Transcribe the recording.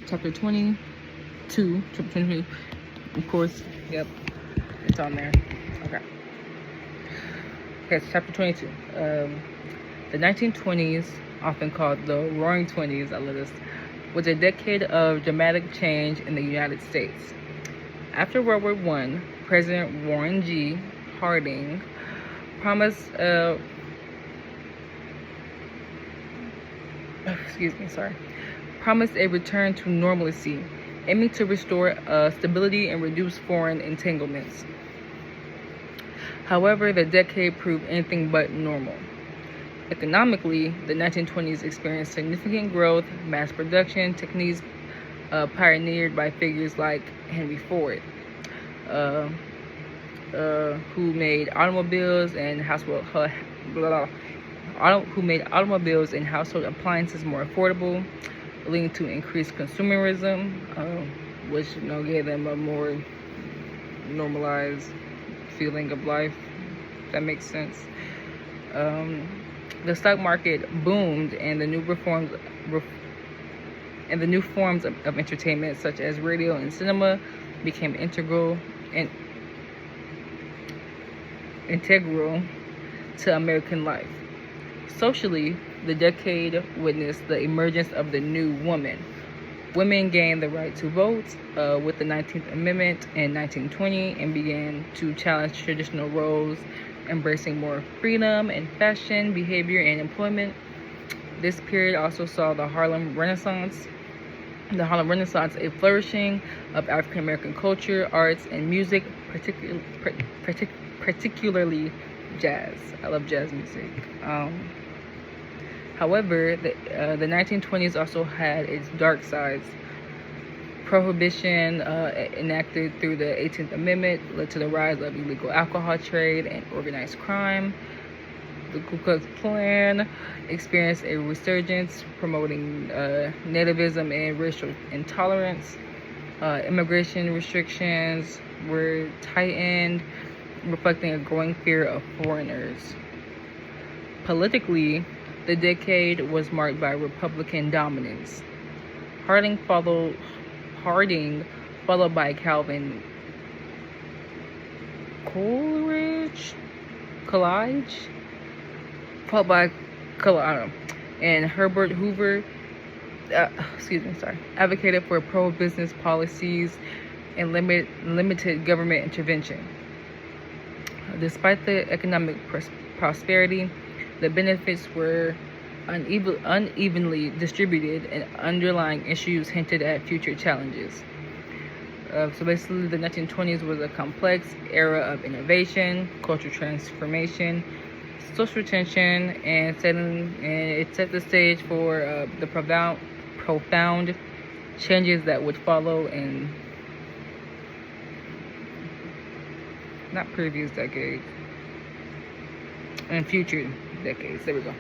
chapter 22, chapter 22, of course, yep, it's on there. Okay. Okay, so chapter 22. The 1920s, often called the Roaring Twenties, I love this, was a decade of dramatic change in the United States. After World War I, President Warren G. Harding promised promised a return to normalcy, aiming to restore stability and reduce foreign entanglements. However, the decade proved anything but normal. Economically, the 1920s experienced significant growth, mass production techniques pioneered by figures like Henry Ford, who made automobiles and household appliances more affordable, leading to increased consumerism, which gave them a more normalized feeling of life. If that makes sense. The stock market boomed, and the new forms of entertainment, such as radio and cinema, became integral to American life. Socially, the decade witnessed the emergence of the new woman. Women gained the right to vote with the 19th Amendment in 1920 and began to challenge traditional roles, embracing more freedom in fashion, behavior, and employment. This period also saw the Harlem Renaissance, a flourishing of African American culture, arts, and music, particularly jazz. I love jazz music. However, the 1920s also had its dark sides. Prohibition, enacted through the 18th Amendment, led to the rise of illegal alcohol trade and organized crime. The Ku Klux Klan experienced a resurgence, promoting nativism and racial intolerance. Immigration restrictions were tightened, reflecting a growing fear of foreigners. Politically, the decade was marked by Republican dominance. Harding, followed by Calvin Coolidge, followed by and Herbert Hoover, advocated for pro-business policies and limited government intervention. Despite the economic prosperity, the benefits were unevenly distributed, and underlying issues hinted at future challenges. So basically, the 1920s was a complex era of innovation, cultural transformation, social tension, and it set the stage for the profound changes that would follow in not previous decades and future decades. There we go.